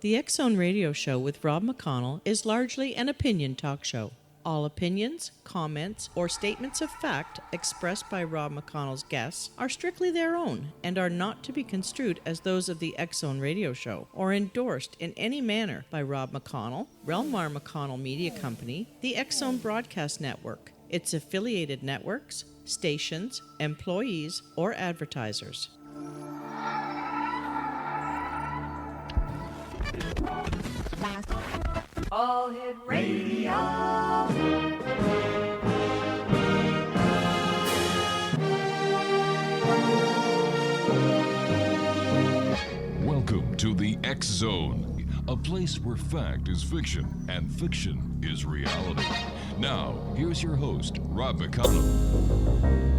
The X Zone Radio Show with Rob McConnell is largely an opinion talk show. All opinions, comments, or statements of fact expressed by Rob McConnell's guests are strictly their own and are not to be construed as those of the X Zone Radio Show or endorsed in any manner by Rob McConnell, REL-MAR McConnell Media Company, the X Zone Broadcast Network, its affiliated networks, stations, employees, or advertisers. All Hit Radio. Welcome to the X Zone, a place where fact is fiction and fiction is reality. Now, here's your host, Rob McConnell.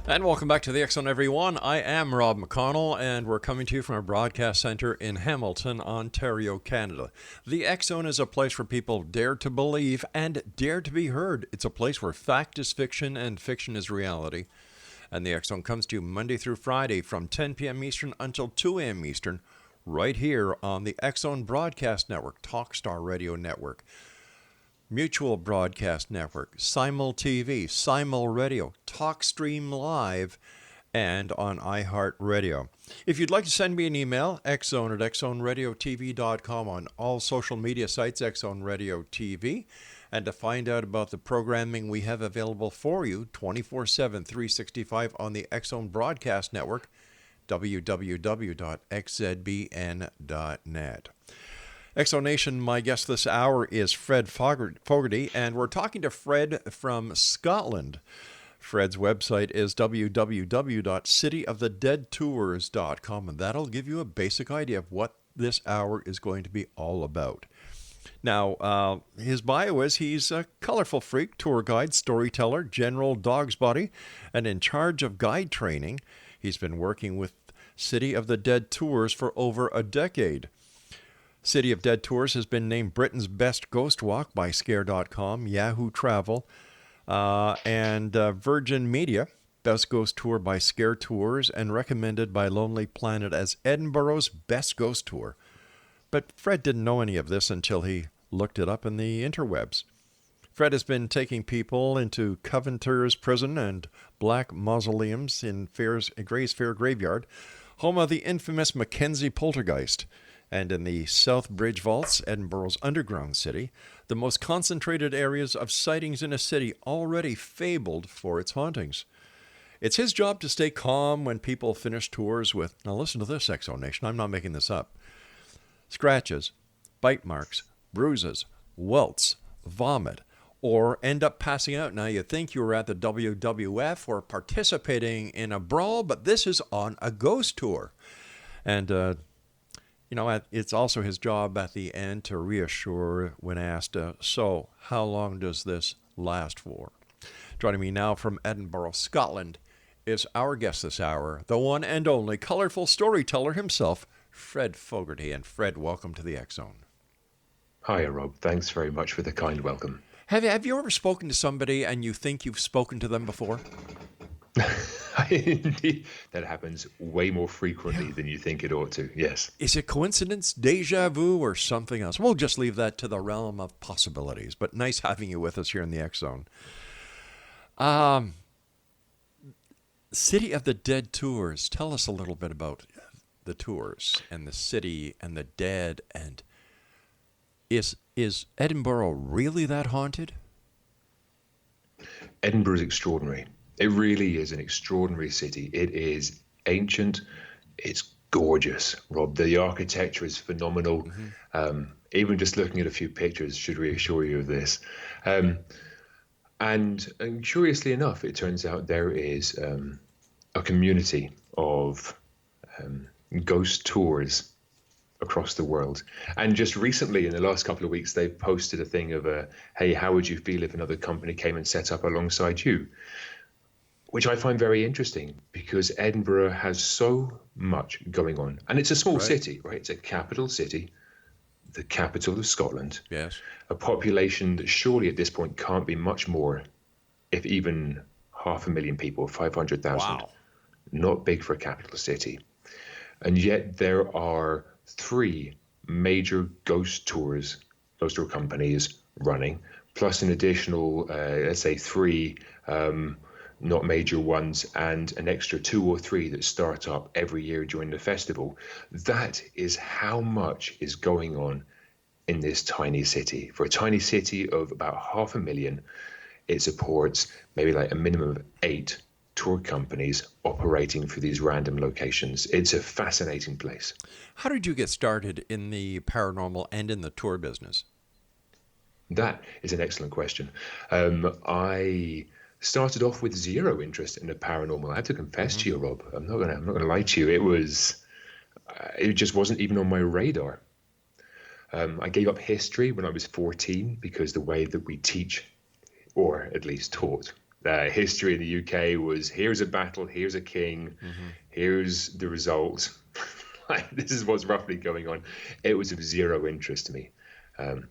And welcome back to the X Zone, everyone. I am Rob McConnell, and we're coming to you from our broadcast center in Hamilton, Ontario, Canada. The X Zone is a place where people dare to believe and dare to be heard. It's a place where fact is fiction and fiction is reality. And the X Zone comes to you Monday through Friday from 10 p.m. Eastern until 2 a.m. Eastern, right here on the X Zone Broadcast Network, Talkstar Radio Network, Mutual Broadcast Network, Simul TV, Simul Radio, TalkStream Live, and on iHeartRadio. If you'd like to send me an email, xzone at xzoneradiotv.com, on all social media sites, Xzone Radio TV, and to find out about the programming we have available for you 24/7, 365 on the Xzone Broadcast Network, www.xzbn.net. Exonation, my guest this hour is Fred Fogarty, and we're talking to Fred from Scotland. Fred's website is www.cityofthedeadtours.com, and that'll give you a basic idea of what this hour is going to be all about. Now, his bio is he's a colorful freak, tour guide, storyteller, general dog's body, and in charge of guide training. He's been working with City of the Dead Tours for over a decade. City of Dead Tours has been named Britain's Best Ghost Walk by Scare.com, Yahoo Travel, and Virgin Media, Best Ghost Tour by Scare Tours, and recommended by Lonely Planet as Edinburgh's Best Ghost Tour. But Fred didn't know any of this until he looked it up in the interwebs. Fred has been taking people into Covenanters Prison and Black Mausoleums in Gray's Fair Graveyard, home of the infamous Mackenzie Poltergeist, and in the South Bridge Vaults, Edinburgh's underground city, the most concentrated areas of sightings in a city already fabled for its hauntings. It's his job to stay calm when people finish tours with, now listen to this, Exonation, I'm not making this up, scratches, bite marks, bruises, welts, vomit, or end up passing out. Now, you think you were at the WWF or participating in a brawl, but this is on a ghost tour. And, it's also his job at the end to reassure when asked, so how long does this last for? Joining me now from Edinburgh, Scotland, is our guest this hour, the one and only colorful storyteller himself, Fred Fogarty. And Fred, welcome to the X Zone. Hiya, Rob. Thanks very much for the kind welcome. Have you ever spoken to somebody and you think you've spoken to them before? Indeed, that happens way more frequently than you think it ought to, yes. Is it coincidence, deja vu, or something else? We'll just leave that to the realm of possibilities, but nice having you with us here in the X Zone. City of the Dead Tours. Tell us a little bit about the tours and the city and the dead. And is Edinburgh really that haunted? Edinburgh is extraordinary. It really is an extraordinary city. It is ancient. It's gorgeous, Rob. The architecture is phenomenal. Mm-hmm. Even just looking at a few pictures should reassure you of this. And curiously enough, it turns out there is a community of ghost tours across the world. And just recently, in the last couple of weeks, they've posted a thing of hey, how would you feel if another company came and set up alongside you? Which I find very interesting, because Edinburgh has so much going on. And it's a small city, right? It's a capital city, the capital of Scotland. Yes. A population that surely at this point can't be much more, if even 500,000 people, 500,000. Wow. Not big for a capital city. And yet there are 3 major ghost tour companies running, plus an additional, let's say 3 not major ones, and an extra 2 or 3 that start up every year during the festival. That is how much is going on in this tiny city. For a tiny city of about 500,000, it supports maybe like a minimum of 8 tour companies operating for these random locations. It's a fascinating place. How did you get started in the paranormal and in the tour business? That is an excellent question. I started off with zero interest in the paranormal. I have to confess to you, Rob. I'm not gonna lie to you. It just wasn't even on my radar. I gave up history when I was 14 because the way that we teach, or at least taught, history in the UK was, here's a battle, here's a king, here's the result. Like, this is what's roughly going on. It was of zero interest to me. But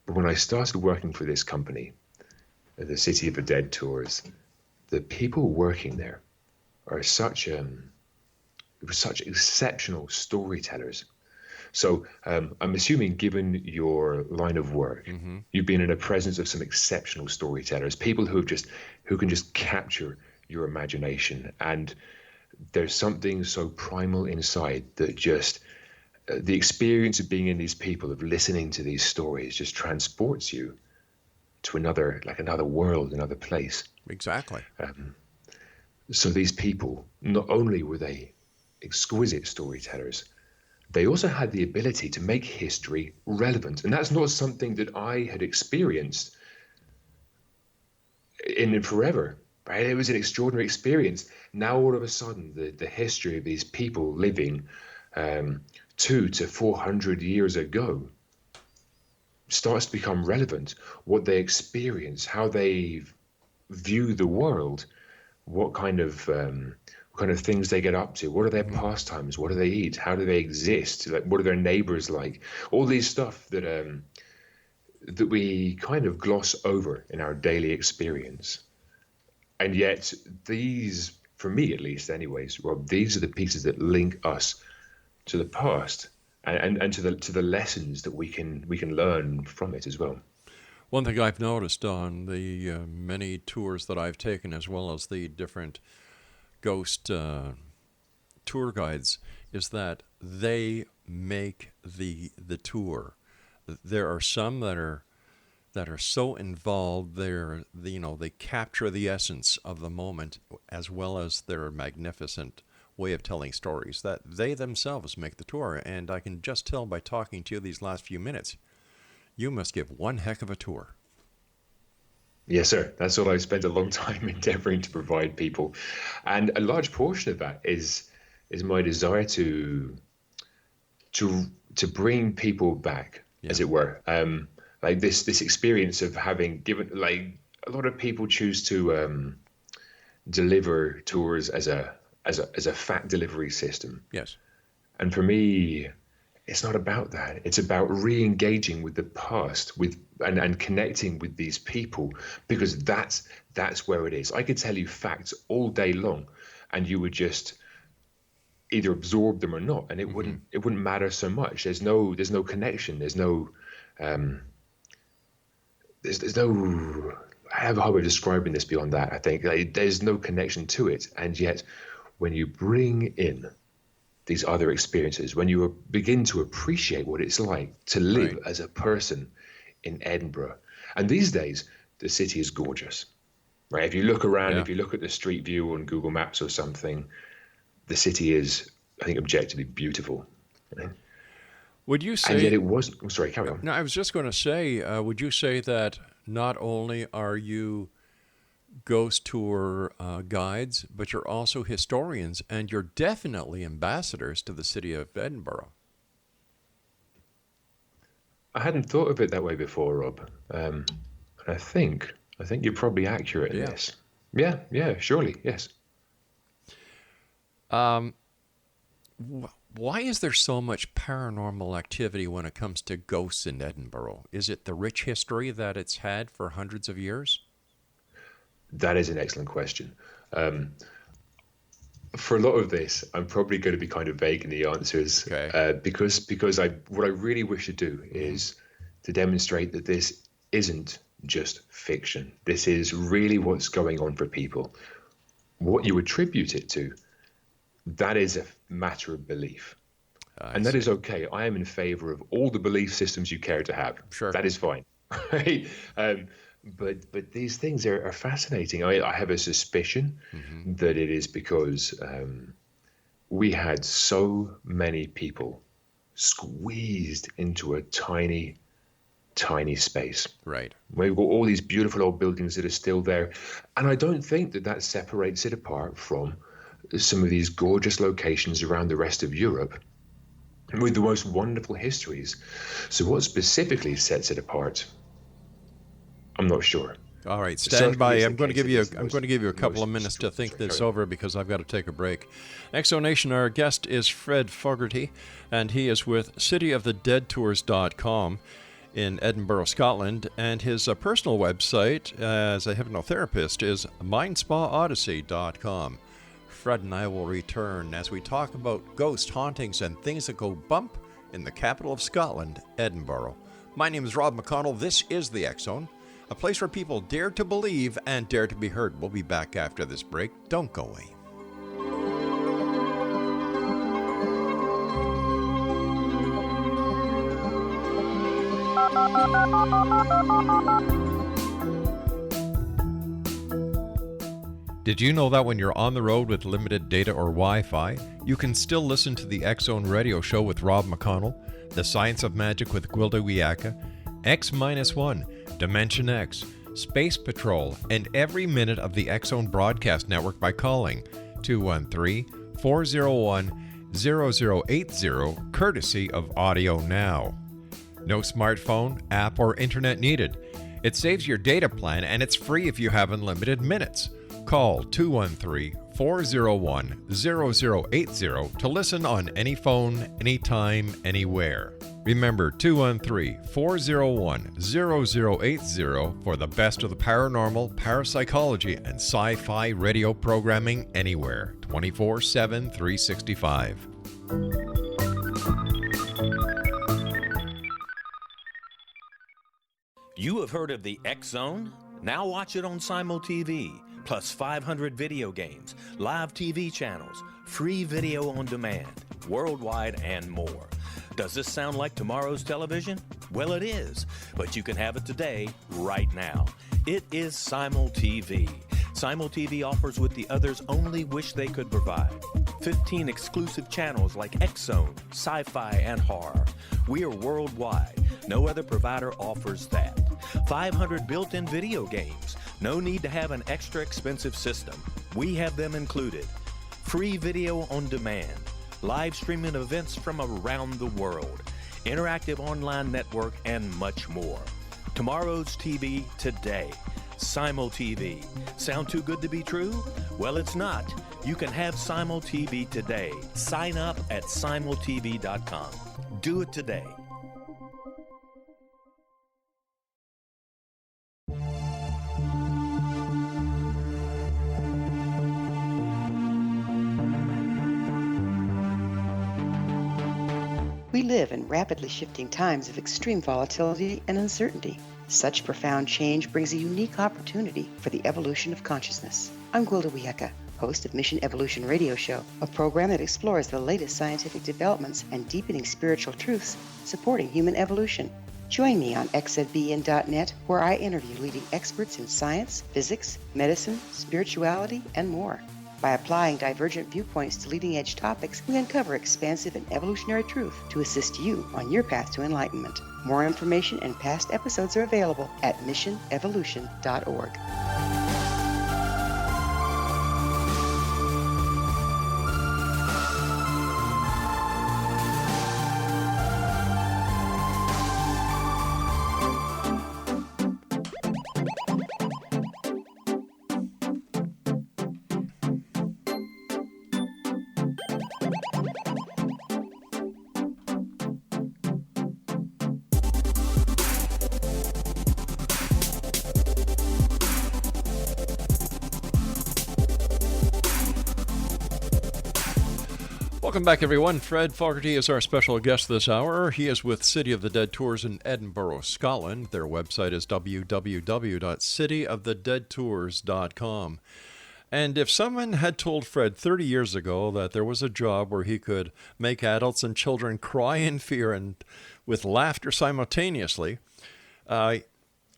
when I started working for this company, the City of the Dead tours, the people working there are such exceptional storytellers. So I'm assuming, given your line of work, you've been in the presence of some exceptional storytellers, people who can just capture your imagination. And there's something so primal inside that just the experience of being in these people, of listening to these stories, just transports you to another world, another place. Exactly. So these people, not only were they exquisite storytellers, they also had the ability to make history relevant. And that's not something that I had experienced in forever, right? It was an extraordinary experience. Now, all of a sudden, the history of these people living 200 to 400 years ago starts to become relevant. What they experience, how they view the world, what kind of things they get up to, what are their pastimes, what do they eat, how do they exist, like, what are their neighbors like, all these stuff that we kind of gloss over in our daily experience. And yet these, for me at least anyways, Rob, these are the pieces that link us to the past and to the lessons that we can learn from it as well. One thing I've noticed on the many tours that I've taken, as well as the different ghost tour guides, is that they make the tour. There are some that are so involved. They capture the essence of the moment, as well as their magnificent way of telling stories, that they themselves make the tour. And I can just tell by talking to you these last few minutes, you must give one heck of a tour. Yes, sir. That's what I've spent a long time endeavoring to provide people. And a large portion of that is my desire to bring people back, as it were. Like this experience of having given, like, a lot of people choose to deliver tours as a fact delivery system. Yes. And for me, it's not about that. It's about re-engaging with the past, and connecting with these people, because that's where it is. I could tell you facts all day long, and you would just either absorb them or not, and it wouldn't matter so much. There's no connection. There's no I have a hard way of describing this beyond that. I think, like, there's no connection to it, and yet when you bring in these other experiences, when you begin to appreciate what it's like to live as a person in Edinburgh. And these days, the city is gorgeous, right? If you look around, if you look at the street view on Google Maps or something, the city is, I think, objectively beautiful. Right? Would you say... And yet it wasn't... Oh, sorry, carry on. No, I was just going to say, would you say that not only are you ghost tour guides, but you're also historians, and you're definitely ambassadors to the city of Edinburgh? I hadn't thought of it that way before, Rob. And I think you're probably accurate in this. Yeah, surely, yes. Why is there so much paranormal activity when it comes to ghosts in Edinburgh? Is it the rich history that it's had for hundreds of years? That is an excellent question. For a lot of this, I'm probably going to be kind of vague in the answers, okay. because what I really wish to do is to demonstrate that this isn't just fiction. This is really what's going on for people. What you attribute it to, that is a matter of belief. And that is okay. I am in favor of all the belief systems you care to have. Sure. That is fine. Right? But these things are fascinating. I have a suspicion that it is because we had so many people squeezed into a tiny space. Right. We've got all these beautiful old buildings that are still there. And I don't think that separates it apart from some of these gorgeous locations around the rest of Europe with the most wonderful histories. So what specifically sets it apart? I'm not sure. All right, stand by. I'm going to give you a couple of minutes to think this over because I've got to take a break. Exonation, our guest is Fred Fogarty, and he is with cityofthedeadtours.com in Edinburgh, Scotland, and his personal website as a hypnotherapist is mindspaodyssey.com. Fred and I will return as we talk about ghost hauntings and things that go bump in the capital of Scotland, Edinburgh. My name is Rob McConnell. This is the X-Zone, a place where people dare to believe and dare to be heard. We'll be back after this break. Don't go away. Did you know that when you're on the road with limited data or Wi-Fi, you can still listen to the X-Zone radio show with Rob McConnell, The Science of Magic with Gwilda Wiyaka, X-1, Dimension X, Space Patrol, and every minute of the X-Zone broadcast network by calling 213-401-0080, courtesy of Audio Now. No smartphone, app, or internet needed. It saves your data plan and it's free if you have unlimited minutes. Call 213-401-0080 to listen on any phone, anytime, anywhere. Remember 213-401-0080 for the best of the paranormal, parapsychology, and sci-fi radio programming anywhere, 24/7, 365. You have heard of the X-Zone? Now watch it on Simul TV, plus 500 video games, live TV channels, free video on demand, worldwide, and more. Does this sound like tomorrow's television? Well, it is, but you can have it today, right now. It is Simul TV. Simul TV offers what the others only wish they could provide. 15 exclusive channels like X-Zone, sci-fi, and horror. We are worldwide. No other provider offers that. 500 built-in video games. No need to have an extra expensive system. We have them included. Free video on demand. Live streaming events from around the world. Interactive online network, and much more. Tomorrow's TV today. Simul TV. Sound too good to be true? Well, it's not. You can have Simul TV today. Sign up at simultv.com. Do it today. We live in rapidly shifting times of extreme volatility and uncertainty. Such profound change brings a unique opportunity for the evolution of consciousness. I'm Gwilda Wiyaka, host of Mission Evolution Radio Show, a program that explores the latest scientific developments and deepening spiritual truths supporting human evolution. Join me on xzbn.net, where I interview leading experts in science, physics, medicine, spirituality, and more. By applying divergent viewpoints to leading-edge topics, we uncover expansive and evolutionary truth to assist you on your path to enlightenment. More information and past episodes are available at missionevolution.org. Welcome back, everyone. Fred Fogarty is our special guest this hour. He is with City of the Dead Tours in Edinburgh, Scotland. Their website is www.cityofthedeadtours.com. And if someone had told Fred 30 years ago that there was a job where he could make adults and children cry in fear and with laughter simultaneously, I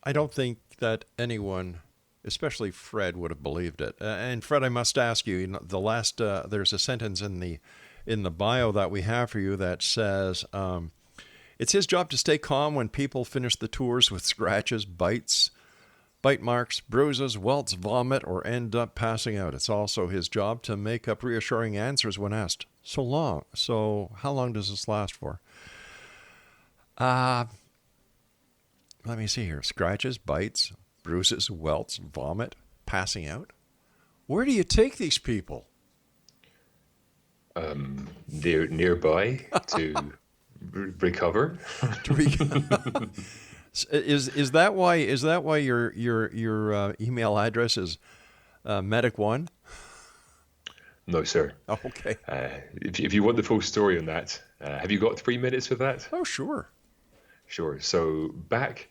don't think that anyone, especially Fred, would have believed it. And Fred, I must ask you, the last there's a sentence in the bio that we have for you that says it's his job to stay calm when people finish the tours with scratches, bite marks, bruises, welts, vomit, or end up passing out. It's also his job to make up reassuring answers when asked. So how long does this last for? Let me see here. Scratches, bites, bruises, welts, vomit, passing out. Where do you take these people? Nearby to recover. Is that why your email address is medic1? No, sir. Oh, okay. If you want the full story on that, have you got 3 minutes for that? Oh, sure. Sure. So back,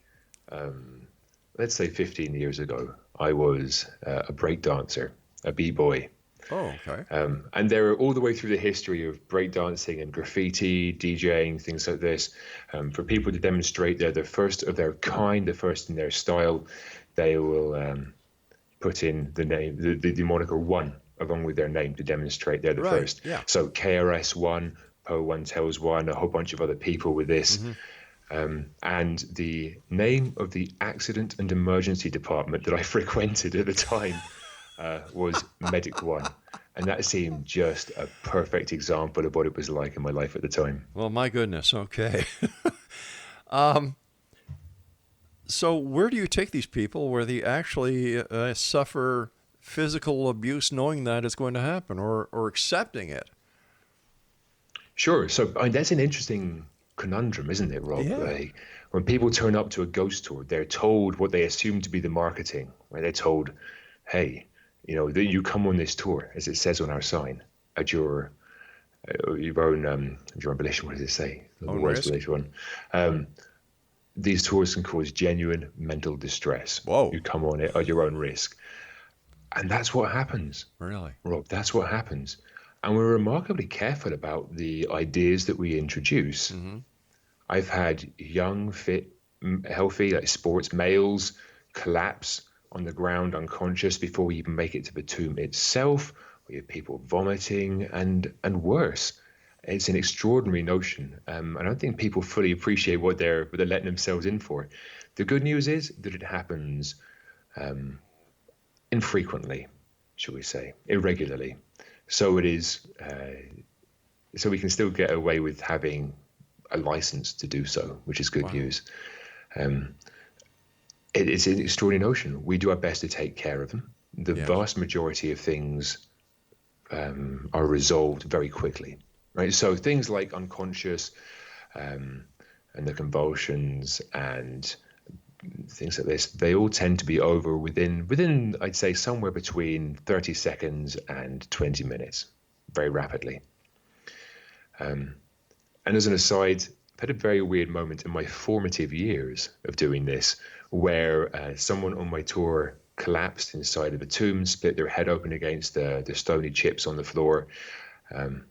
let's say 15 years ago, I was a break dancer, a b-boy. Oh, okay. And they're all the way through the history of breakdancing and graffiti, DJing, things like this. For people to demonstrate they're the first of their kind, the first in their style, they will put in the name, the moniker 1 along with their name to demonstrate they're the first. Yeah. So KRS 1, Po 1 Tells 1, a whole bunch of other people with this. Mm-hmm. And the name of the accident and emergency department that I frequented at the time was Medic 1. And that seemed just a perfect example of what it was like in my life at the time. Well, my goodness. Okay. So where do you take these people where they actually suffer physical abuse knowing that it's going to happen or accepting it? Sure. So that's an interesting conundrum, isn't it, Rob? Yeah. When people turn up to a ghost tour, they're told what they assume to be the marketing, right? They're told, hey, you come on this tour, as it says on our sign, at your own volition. What does it say? Own risk. Later on. These tours can cause genuine mental distress. Whoa. You come on it at your own risk. And that's what happens. Really? Rob, that's what happens. And we're remarkably careful about the ideas that we introduce. Mm-hmm. I've had young, fit, healthy, like sports males collapse on the ground unconscious before we even make it to the tomb itself. We have people vomiting and worse. It's an extraordinary notion. I don't think people fully appreciate what they're letting themselves in for. The good news is that it happens infrequently, shall we say, irregularly. So it is. So we can still get away with having a license to do so, which is good news. It's an extraordinary notion. We do our best to take care of them. The vast majority of things are resolved very quickly, right? So things like unconscious and the convulsions and things like this, they all tend to be over within I'd say somewhere between 30 seconds and 20 minutes, very rapidly. And as an aside, I've had a very weird moment in my formative years of doing this where someone on my tour collapsed inside of a tomb, split their head open against the stony chips on the floor. And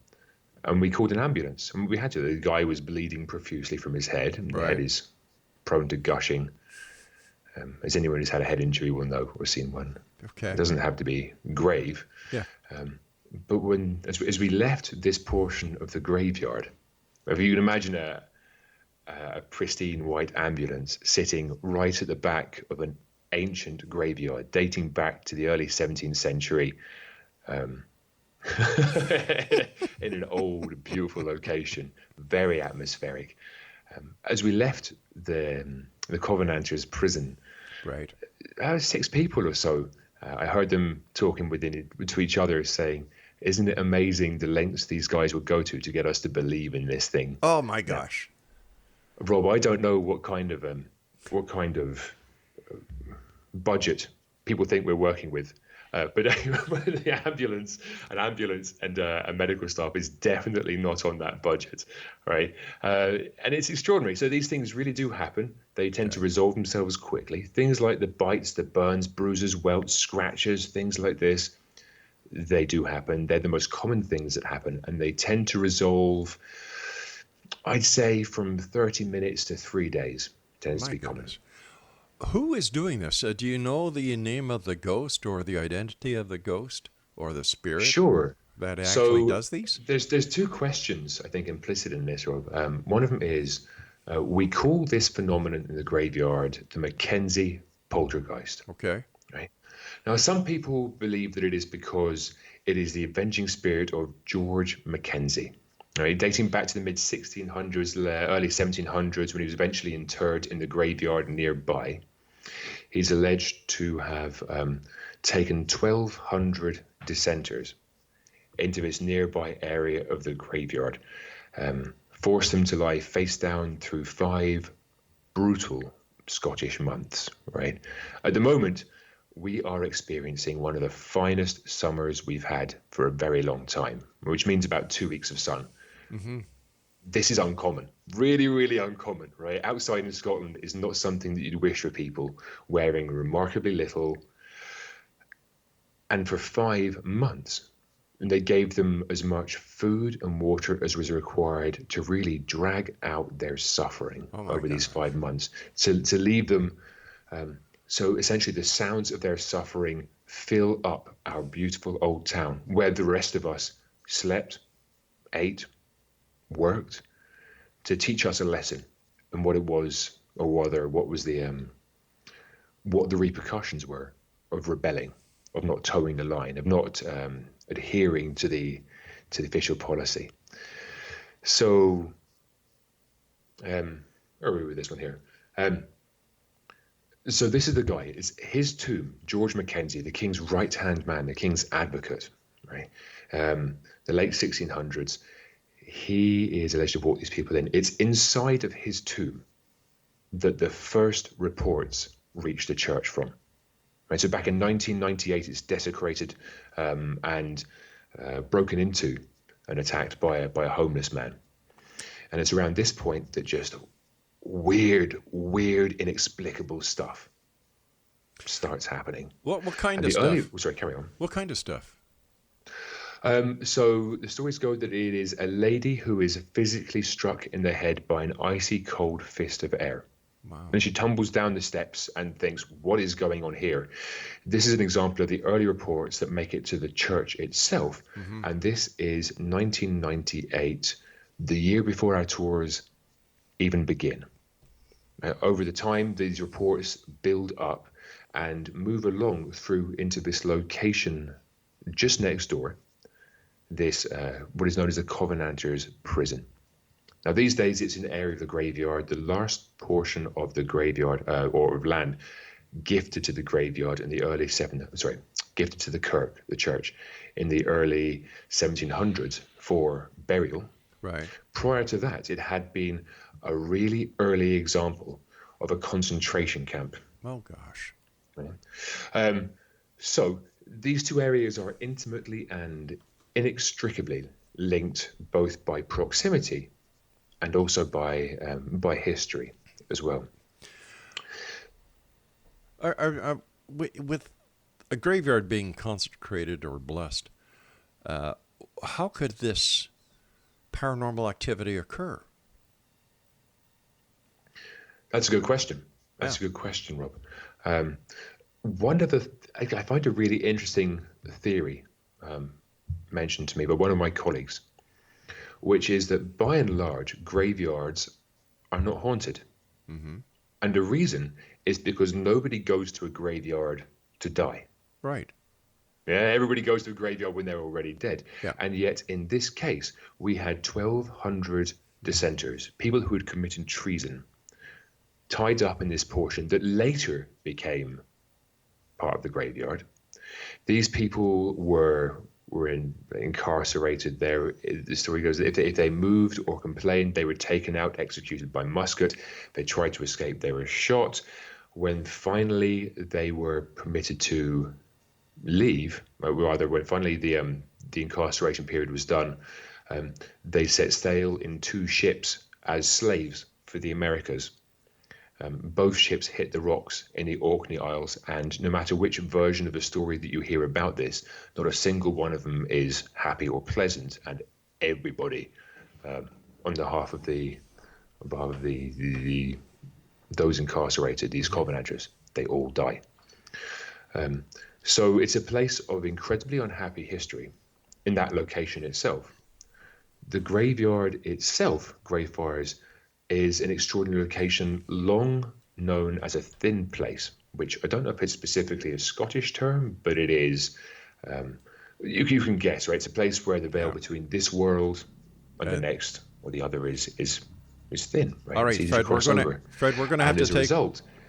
we called an ambulance. And we had to. The guy was bleeding profusely from his head. And the head is prone to gushing. As anyone who's had a head injury will know or seen one. Okay. It doesn't have to be grave. Yeah. But as we left this portion of the graveyard, if you can imagine a pristine white ambulance sitting right at the back of an ancient graveyard dating back to the early 17th century in an old, beautiful location, very atmospheric. As we left the Covenanters prison, 6 people or so, I heard them talking to each other saying, isn't it amazing the lengths these guys would go to get us to believe in this thing? Oh my gosh. Rob, I don't know what kind of budget people think we're working with. But the ambulance and a medical staff is definitely not on that budget, right? And it's extraordinary. So these things really do happen. They tend to resolve themselves quickly. Things like the bites, the burns, bruises, welts, scratches, things like this, they do happen. They're the most common things that happen, and they tend to resolve, I'd say, from 30 minutes to 3 days. Tends to be common. Who is doing this? Do you know the name of the ghost or the identity of the ghost or the spirit? Sure. That actually does these? There's two questions, I think, implicit in this, Rob. One of them is, we call this phenomenon in the graveyard the Mackenzie poltergeist. Okay. Right. Now, some people believe that it is because it is the avenging spirit of George Mackenzie, right, dating back to the mid-1600s, early 1700s, when he was eventually interred in the graveyard nearby. He's alleged to have taken 1,200 dissenters into this nearby area of the graveyard, forced them to lie face down through 5 brutal Scottish months, right? At the moment, we are experiencing one of the finest summers we've had for a very long time, which means about 2 weeks of sun. Mm-hmm. This is uncommon, really, really uncommon, right? Outside in Scotland is not something that you'd wish for people, wearing remarkably little. And for 5 months, and they gave them as much food and water as was required to really drag out their suffering over these 5 months, to leave them. So essentially the sounds of their suffering fill up our beautiful old town, where the rest of us slept, ate, worked, to teach us a lesson and what it was, or rather what was what the repercussions were of rebelling, of not towing the line, of not adhering to the official policy. So, where are we with this one here? So this is the guy. It's his tomb, George Mackenzie, the king's right-hand man, the king's advocate, right? The late 1600s. He is alleged to have brought these people in. It's inside of his tomb that the first reports reached the church from. Right, so back in 1998, it's desecrated and broken into and attacked by a homeless man. And it's around this point that just weird, inexplicable stuff starts happening. What kind of stuff? Sorry, carry on. What kind of stuff? So the stories go that it is a lady who is physically struck in the head by an icy cold fist of air. Wow. And she tumbles down the steps and thinks, what is going on here? This is an example of the early reports that make it to the church itself. Mm-hmm. And this is 1998, the year before our tours even begin. Over the time, these reports build up and move along through into this location just next door, this what is known as the Covenanters prison. Now, these days, it's an area of the graveyard, the last portion of the graveyard or of land gifted to the graveyard in the early gifted to the church in the early 1700s for burial. Right. Prior to that, it had been a really early example of a concentration camp. Oh, gosh. Right. So these two areas are intimately and inextricably linked, both by proximity and also by history as well. With a graveyard being consecrated or blessed, how could this paranormal activity occur? That's a good question. That's a good question, Rob. I find a really interesting theory mentioned to me by one of my colleagues, which is that by and large, graveyards are not haunted. Mm-hmm. And the reason is because nobody goes to a graveyard to die. Right. Yeah, everybody goes to a graveyard when they're already dead. Yeah. And yet, in this case, we had 1,200 dissenters, people who had committed treason, tied up in this portion that later became part of the graveyard. These people were incarcerated there. The story goes that if they moved or complained, they were taken out, executed by musket. They tried to escape, they were shot. When finally they were permitted to leave, or rather when finally the incarceration period was done, they set sail in 2 ships as slaves for the Americas. Both ships hit the rocks in the Orkney Isles, and no matter which version of the story that you hear about this, not a single one of them is happy or pleasant, and everybody on behalf of those incarcerated, these Covenanters, they all die. So it's a place of incredibly unhappy history in that location itself. The graveyard itself, Greyfriars, is an extraordinary location, long known as a thin place, which I don't know if it's specifically a Scottish term, but it is. You can guess, right? It's a place where the veil between this world and the next, or the other, is thin. Right? All right, Fred, we're going to have to take.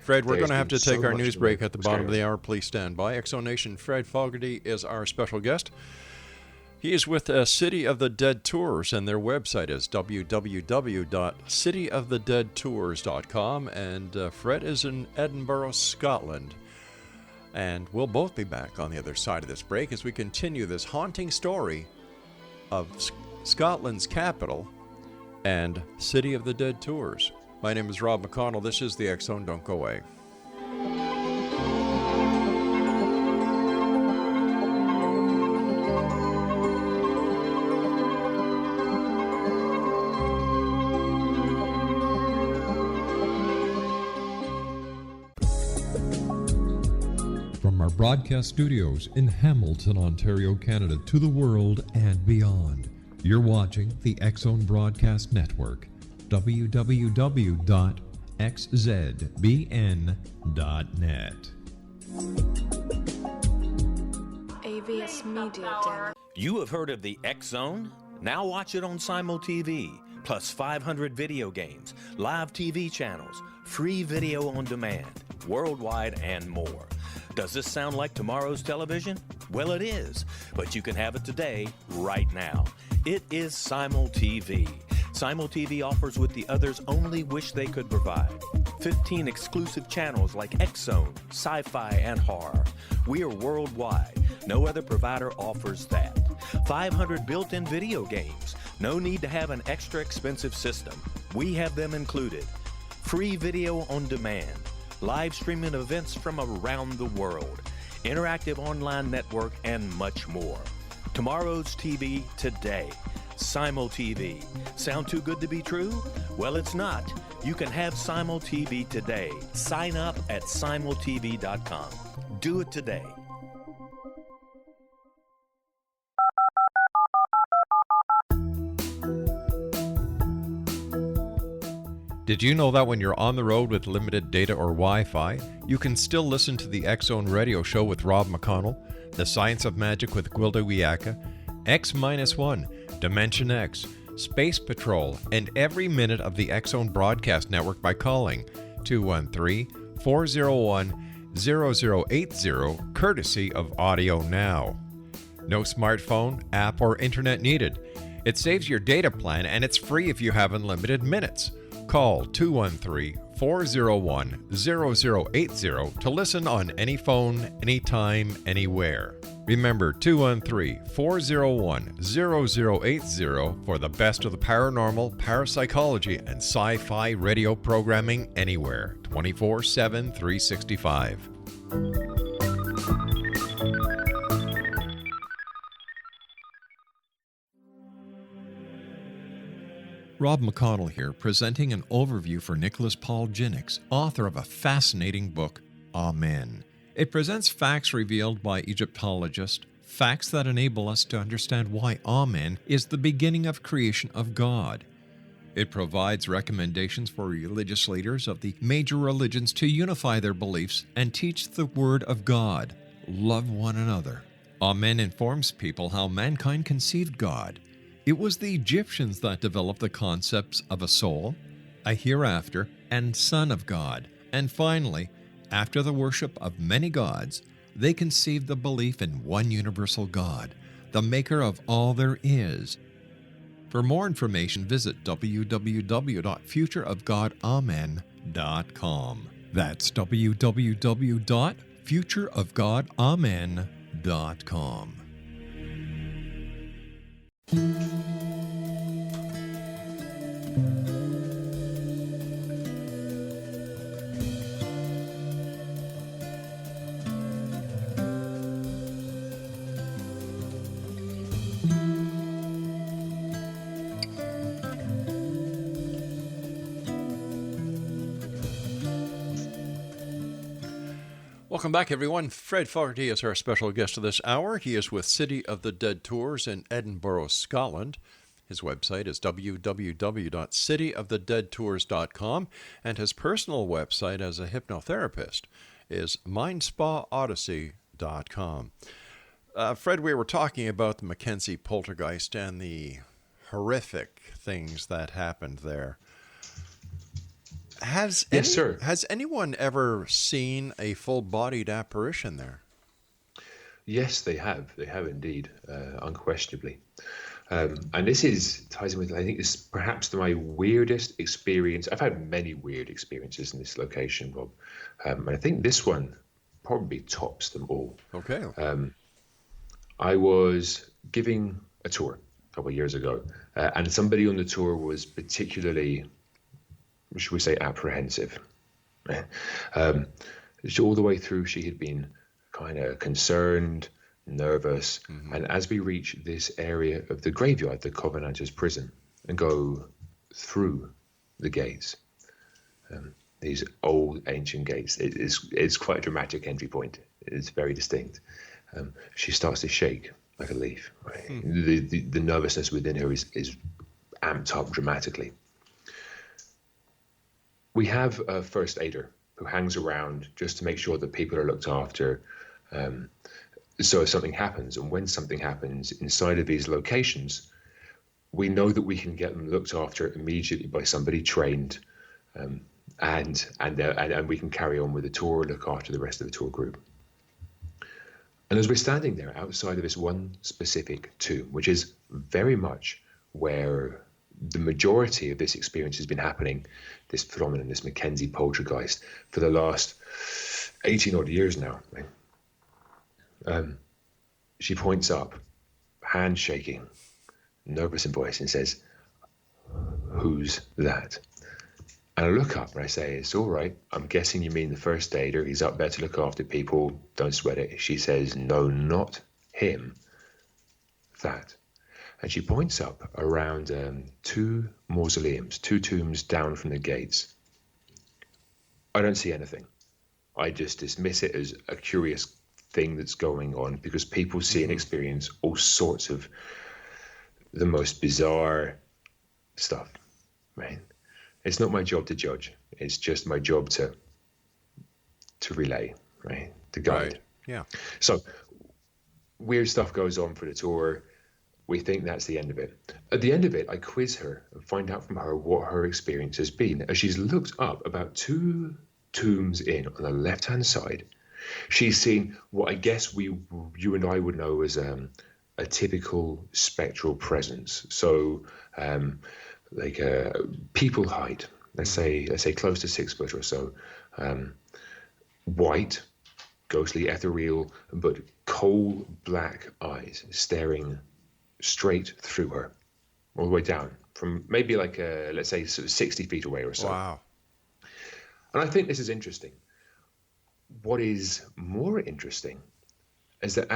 Fred, we're going to have to take our news break at the bottom of the hour. Please stand by. Exonation Fred Fogarty is our special guest. He is with City of the Dead Tours, and their website is www.cityofthedeadtours.com, and Fred is in Edinburgh, Scotland. And we'll both be back on the other side of this break as we continue this haunting story of Scotland's capital and City of the Dead Tours. My name is Rob McConnell. This is the X Zone. Don't go away. From our broadcast studios in Hamilton, Ontario, Canada, to the world and beyond, you're watching the X Zone Broadcast Network. www.xzbn.net. AVS Media. You have heard of the X Zone? Now watch it on Simul TV, plus 500 video games, live TV channels, free video on demand, worldwide, and more. Does this sound like tomorrow's television? Well, it is, but you can have it today, right now. It is Simul TV. Simul TV offers what the others only wish they could provide. 15 exclusive channels like X-Zone, Sci-Fi, and Horror. We are worldwide. No other provider offers that. 500 built-in video games. No need to have an extra expensive system. We have them included. Free video on demand. Live streaming events from around the world. Interactive online network, and much more. Tomorrow's TV today. Simul TV. Sound too good to be true? Well, it's not. You can have Simul TV today. Sign up at simultv.com. Do it today. Did you know that when you're on the road with limited data or Wi-Fi, you can still listen to the X Zone radio show with Rob McConnell, The Science of Magic with Gwilda Wiyaka, X-1, Dimension X, Space Patrol, and every minute of the X Zone broadcast network by calling 213-401-0080, courtesy of Audio Now. No smartphone, app, or internet needed. It saves your data plan, and it's free if you have unlimited minutes. Call 213-401-0080 to listen on any phone, anytime, anywhere. Remember 213-401-0080 for the best of the paranormal, parapsychology, and sci-fi radio programming anywhere, 24/7, 365. Rob McConnell here, presenting an overview for Nicholas Paul Jennings, author of a fascinating book, Amen. It presents facts revealed by Egyptologists, facts that enable us to understand why Amen is the beginning of creation of God. It provides recommendations for religious leaders of the major religions to unify their beliefs and teach the Word of God. Love one another. Amen informs people how mankind conceived God. It was the Egyptians that developed the concepts of a soul, a hereafter, and Son of God. And finally, after the worship of many gods, they conceived the belief in one universal God, the maker of all there is. For more information, visit www.futureofgodamen.com. That's www.futureofgodamen.com. TWATNews.com. Welcome back, everyone. Fred Fogarty is our special guest of this hour. He is with City of the Dead Tours in Edinburgh, Scotland. His website is www.cityofthedeadtours.com, and his personal website as a hypnotherapist is mindspaodyssey.com. Fred, we were talking about the Mackenzie poltergeist and the horrific things that happened there. Has anyone ever seen a full-bodied apparition there? Yes, they have. They have indeed, unquestionably. And this ties in with, I think, this is perhaps my weirdest experience. I've had many weird experiences in this location, Rob. And I think this one probably tops them all. Okay. I was giving a tour a couple of years ago, and somebody on the tour was particularly, should we say, apprehensive. All the way through, she had been kind of concerned, nervous. Mm-hmm. And as we reach this area of the graveyard, the Covenanters prison, and go through the gates, these old ancient gates, it's quite a dramatic entry point. It's very distinct. She starts to shake like a leaf. Right? The nervousness within her is amped up dramatically. We have a first aider who hangs around just to make sure that people are looked after. So if something happens, and when something happens inside of these locations, we know that we can get them looked after immediately by somebody trained, and we can carry on with the tour, look after the rest of the tour group. And as we're standing there outside of this one specific tomb, which is very much where the majority of this experience has been happening, this phenomenon, this Mackenzie poltergeist, for the last 18 odd years now. Right? She points up, hand shaking, nervous in voice, and says, "Who's that?" And I look up and I say, "It's all right. I'm guessing you mean the first aider. He's up there to look after people. Don't sweat it." She says, "No, not him. That." And she points up around two mausoleums, two tombs down from the gates. I don't see anything. I just dismiss it as a curious thing that's going on, because people see and experience all sorts of the most bizarre stuff, right? It's not my job to judge. It's just my job to relay, right? To guide. Right. Yeah. So weird stuff goes on for the tour. We think that's the end of it. At the end of it, I quiz her and find out from her what her experience has been. As she's looked up about two tombs in on the left-hand side, she's seen what I guess you and I would know as a typical spectral presence. So like people height, let's say close to 6 foot or so, white, ghostly, ethereal, but coal black eyes staring straight through her, all the way down from maybe like let's say sort of 60 feet away or so. Wow. And I think this is interesting. What is more interesting is that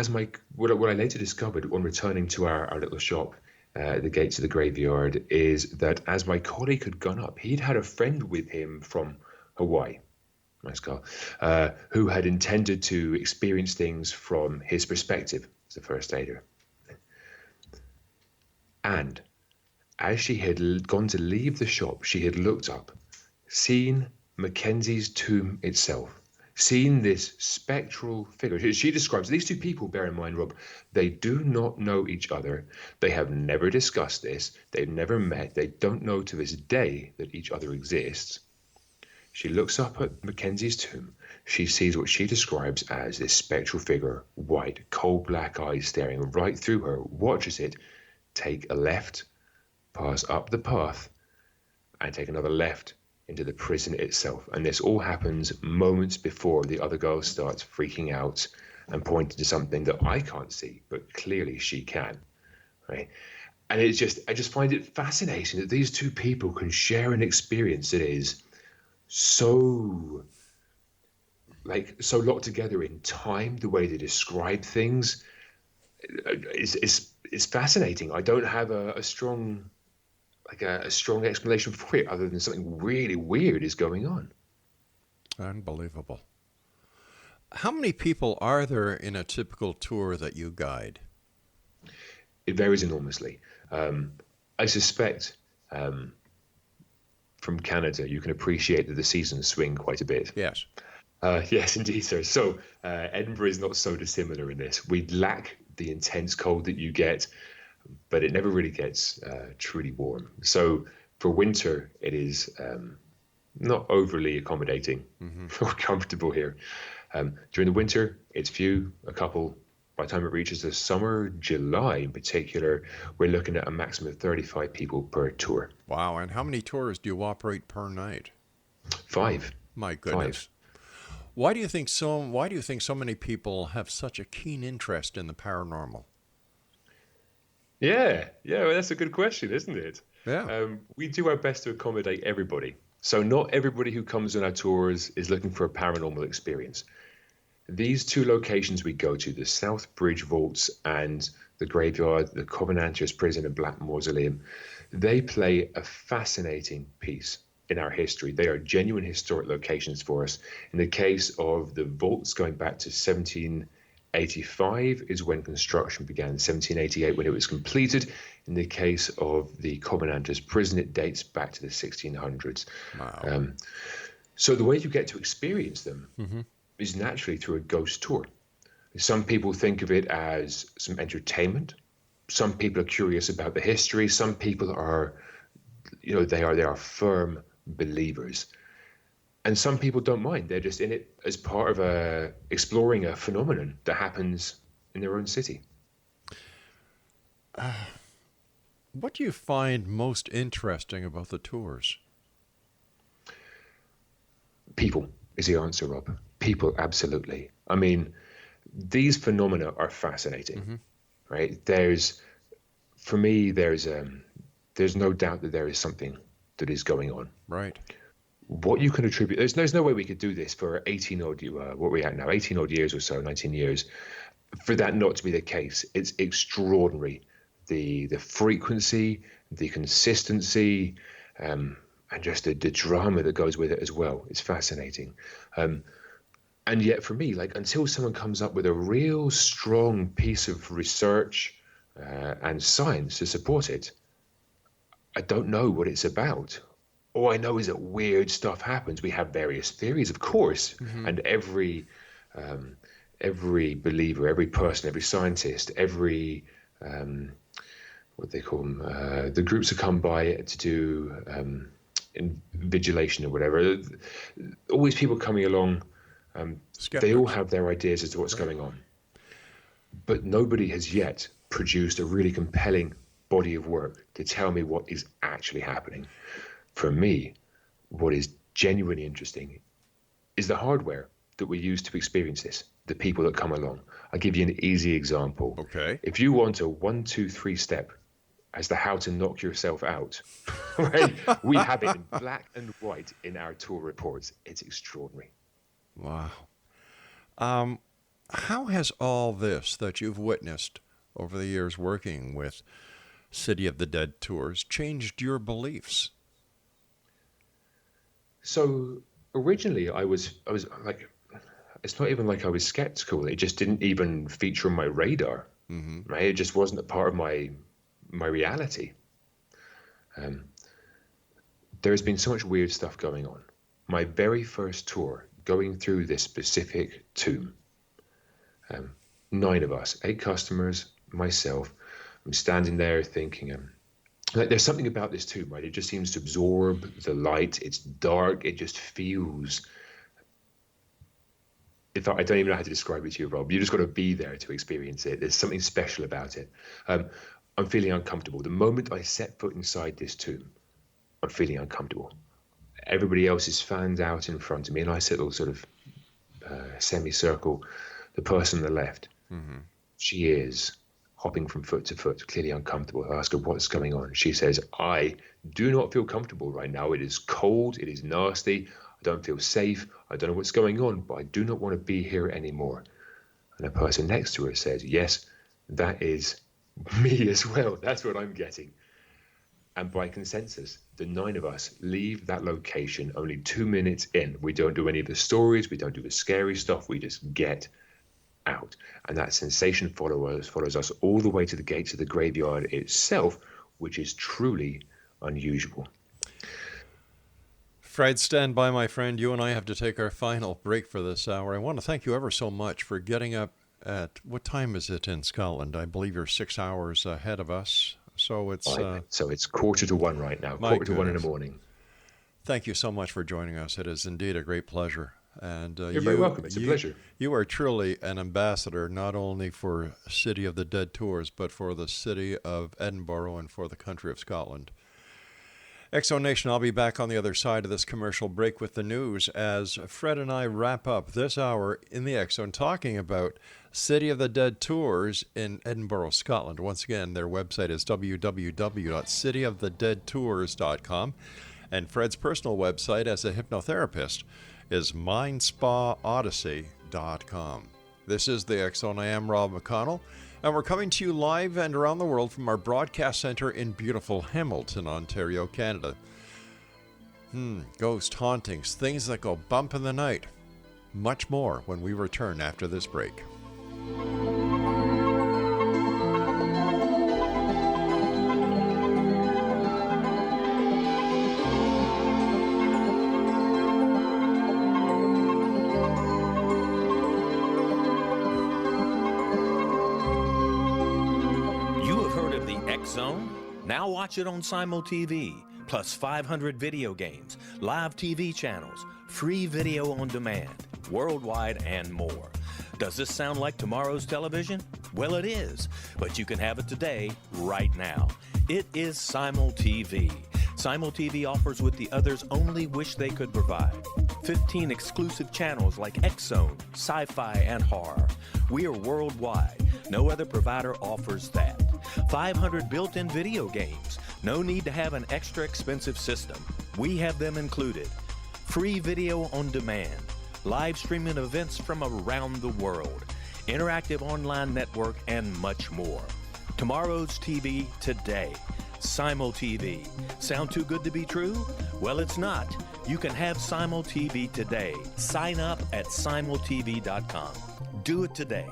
what I later discovered on returning to our little shop at the gates of the graveyard is that as my colleague had gone up, he'd had a friend with him from Hawaii, nice car, who had intended to experience things from his perspective as a first aider. And as she had gone to leave the shop, she had looked up, seen Mackenzie's tomb itself, seen this spectral figure. She describes these two people, bear in mind, Rob, they do not know each other. They have never discussed this. They've never met. They don't know to this day that each other exists. She looks up at Mackenzie's tomb. She sees what she describes as this spectral figure, white, coal black eyes staring right through her, watches it take a left, pass up the path, and take another left into the prison itself. And this all happens moments before the other girl starts freaking out and pointing to something that I can't see, but clearly she can, right? And I just find it fascinating that these two people can share an experience that is so locked together in time. The way they describe things is fascinating. I don't have a strong explanation for it other than something really weird is going on. Unbelievable. How many people are there in a typical tour that you guide? It varies enormously. I suspect from Canada, you can appreciate that the seasons swing quite a bit. Yes. Yes, indeed, sir. So Edinburgh is not so dissimilar in this. We lack the intense cold that you get, but it never really gets truly warm. So for winter, it is not overly accommodating or comfortable here. During the winter, it's a couple. By the time it reaches the summer, July in particular, we're looking at a maximum of 35 people per tour. Wow, and how many tours do you operate per night? 5. My goodness. 5. Why do you think so many people have such a keen interest in the paranormal? Yeah, well, that's a good question, isn't it? Yeah. We do our best to accommodate everybody. So not everybody who comes on our tours is looking for a paranormal experience. These two locations we go to, the South Bridge Vaults and the graveyard, the Covenanters Prison and Black Mausoleum, they play a fascinating piece in our history. They are genuine historic locations for us. In the case of the vaults, going back to 1785 is when construction began, 1788 when it was completed. In the case of the Covenanters Prison, it dates back to the 1600s. Wow. So the way you get to experience them is naturally through a ghost tour. Some people think of it as some entertainment. Some people are curious about the history. Some people are, they are firm believers. And some people don't mind. They're just in it as part of exploring a phenomenon that happens in their own city. What do you find most interesting about the tours? People is the answer, Rob. People, absolutely. I mean, these phenomena are fascinating, right? There's no doubt that there is something that is going on. Right. What you can attribute, there's no way we could do this for 18 odd years or so, 19 years, for that not to be the case. It's extraordinary. The frequency, the consistency, and just the drama that goes with it as well. It's fascinating. And yet for me, until someone comes up with a real strong piece of research and science to support it, I don't know what it's about. All I know is that weird stuff happens. We have various theories, of course, and every believer, every person, every scientist, every what they call them, the groups that come by to do invigilation or whatever. Always people coming along. They all have their ideas as to what's going on, but nobody has yet produced a really compelling body of work to tell me what is actually happening. For me, what is genuinely interesting is the hardware that we use to experience this, the people that come along. I'll give you an easy example. Okay. If you want a 1, 2, 3 step as to how to knock yourself out, right? We have it in black and white in our tour reports. It's extraordinary. Wow. How has all this that you've witnessed over the years working with City of the Dead tours changed your beliefs? So originally I was like, it's not even like I was skeptical. It just didn't even feature on my radar. Right? It just wasn't a part of my reality. There's been so much weird stuff going on. My very first tour, going through this specific tomb, 9 of us, 8 customers, myself. I'm standing there thinking, there's something about this tomb, right? It just seems to absorb the light. It's dark. It just feels. In fact, I don't even know how to describe it to you, Rob. You just got to be there to experience it. There's something special about it. I'm feeling uncomfortable. The moment I set foot inside this tomb, I'm feeling uncomfortable. Everybody else is fanned out in front of me, and I sit all sort of semicircle The person on the left, she is hopping from foot to foot, clearly uncomfortable. I ask her what's going on. She says, I do not feel comfortable right now. It is cold. It is nasty. I don't feel safe. I don't know what's going on, but I do not want to be here anymore. And the person next to her says, yes, that is me as well. That's what I'm getting. And by consensus, the 9 of us leave that location only 2 minutes in. We don't do any of the stories. We don't do the scary stuff. We just get out. And that sensation follows us all the way to the gates of the graveyard itself, which is truly unusual. Fred, stand by, my friend. You and I have to take our final break for this hour. I want to thank you ever so much for getting up at, what time is it in Scotland? I believe you're 6 hours ahead of us. So it's so it's 1:45 right now, 1:45 in the morning. Thank you so much for joining us. It is indeed a great pleasure. And you're very welcome. It's a pleasure. You are truly an ambassador, not only for City of the Dead tours, but for the city of Edinburgh and for the country of Scotland. Exo Nation, I'll be back on the other side of this commercial break with the news as Fred and I wrap up this hour in the Exo talking about City of the Dead tours in Edinburgh, Scotland. Once again, their website is www.cityofthedeadtours.com, and Fred's personal website as a hypnotherapist is mindspaodyssey.com. This is the Exo, and I am Rob McConnell. And we're coming to you live and around the world from our broadcast center in beautiful Hamilton, Ontario, Canada. Ghost hauntings, things that go bump in the night. Much more when we return after this break. Zone? Now watch it on SimulTV, plus 500 video games, live TV channels, free video on demand, worldwide, and more. Does this sound like tomorrow's television? Well, it is, but you can have it today, right now. It is SimulTV. SimulTV offers what the others only wish they could provide. 15 exclusive channels like X-Zone, Sci-Fi, and Horror. We are worldwide. No other provider offers that. 500 built-in video games. No need to have an extra expensive system. We have them included. Free video on demand. Live streaming events from around the world. Interactive online network, and much more. Tomorrow's TV today. SimulTV. Sound too good to be true? Well, it's not. You can have SimulTV today. Sign up at simultv.com. Do it today.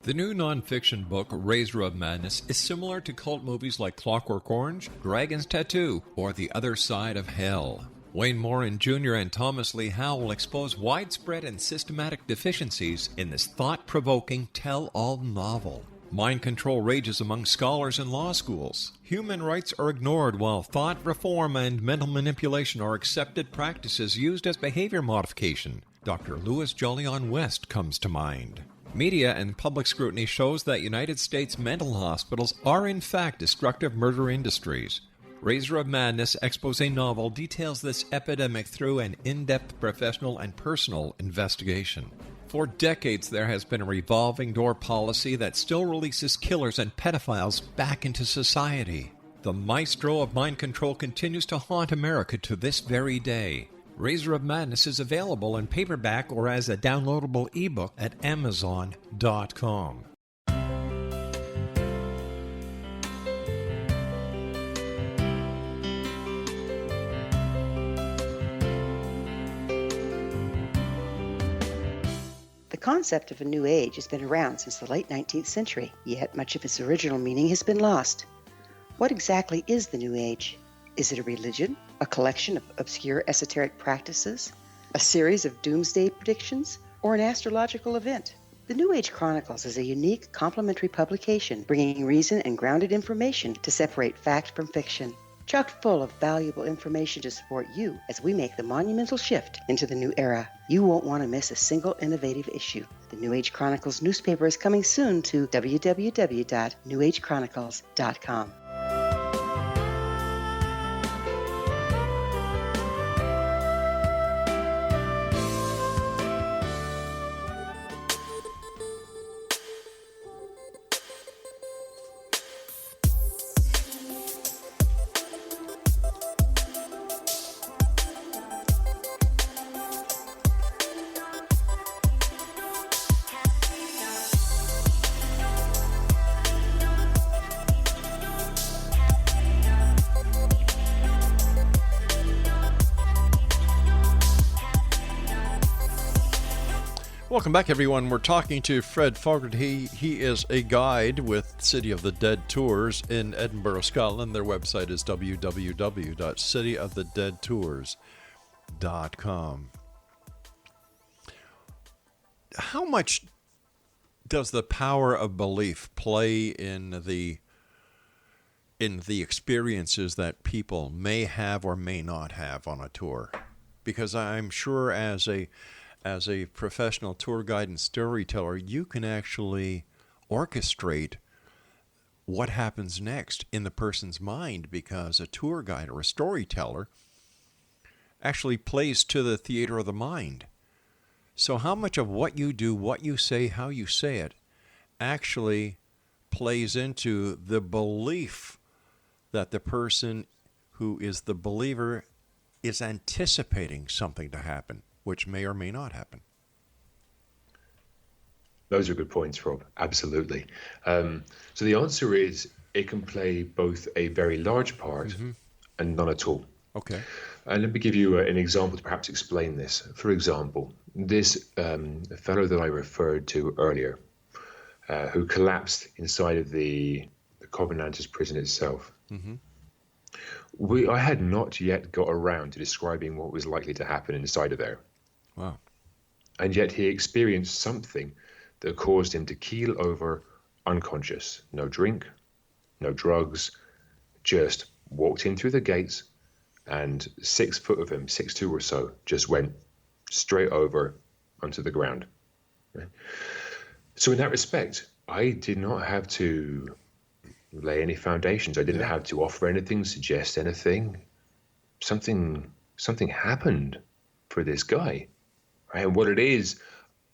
The new nonfiction book, Razor of Madness, is similar to cult movies like Clockwork Orange, Dragon's Tattoo, or The Other Side of Hell. Wayne Morin Jr. and Thomas Lee Howe will expose widespread and systematic deficiencies in this thought-provoking tell-all novel. Mind control rages among scholars in law schools. Human rights are ignored while thought reform and mental manipulation are accepted practices used as behavior modification. Dr. Louis Jolyon West comes to mind. Media and public scrutiny shows that United States mental hospitals are in fact destructive murder industries. Razor of Madness expose novel details this epidemic through an in-depth professional and personal investigation. For decades, there has been a revolving door policy that still releases killers and pedophiles back into society. The maestro of mind control continues to haunt America to this very day. Razor of Madness is available in paperback or as a downloadable ebook at Amazon.com. The concept of a new age has been around since the late 19th century, yet much of its original meaning has been lost. What exactly is the new age? Is it a religion, a collection of obscure esoteric practices, a series of doomsday predictions, or an astrological event? The New Age Chronicles is a unique complementary publication bringing reason and grounded information to separate fact from fiction. Chock full of valuable information to support you as we make the monumental shift into the new era. You won't want to miss a single innovative issue. The New Age Chronicles newspaper is coming soon to www.newagechronicles.com. Welcome back, everyone. We're talking to Fred Fogarty. He is a guide with City of the Dead Tours in Edinburgh, Scotland. Their website is www.cityofthedeadtours.com. How much does the power of belief play in the experiences that people may have or may not have on a tour? Because I'm sure as a professional tour guide and storyteller, you can actually orchestrate what happens next in the person's mind, because a tour guide or a storyteller actually plays to the theater of the mind. So how much of what you do, what you say, how you say it, actually plays into the belief that the person who is the believer is anticipating something to happen, which may or may not happen? Those are good points, Rob. Absolutely. So the answer is it can play both a very large part and none at all. Okay. And let me give you an example to perhaps explain this. For example, this fellow that I referred to earlier, who collapsed inside of the Covenanters prison itself. I had not yet got around to describing what was likely to happen inside of there. Wow. And yet he experienced something that caused him to keel over unconscious. No drink, no drugs, just walked in through the gates, and 6 foot of him, 6'2" or so, just went straight over onto the ground. Right? So in that respect, I did not have to lay any foundations. I didn't have to offer anything, suggest anything. Something happened for this guy. Right? And what it is,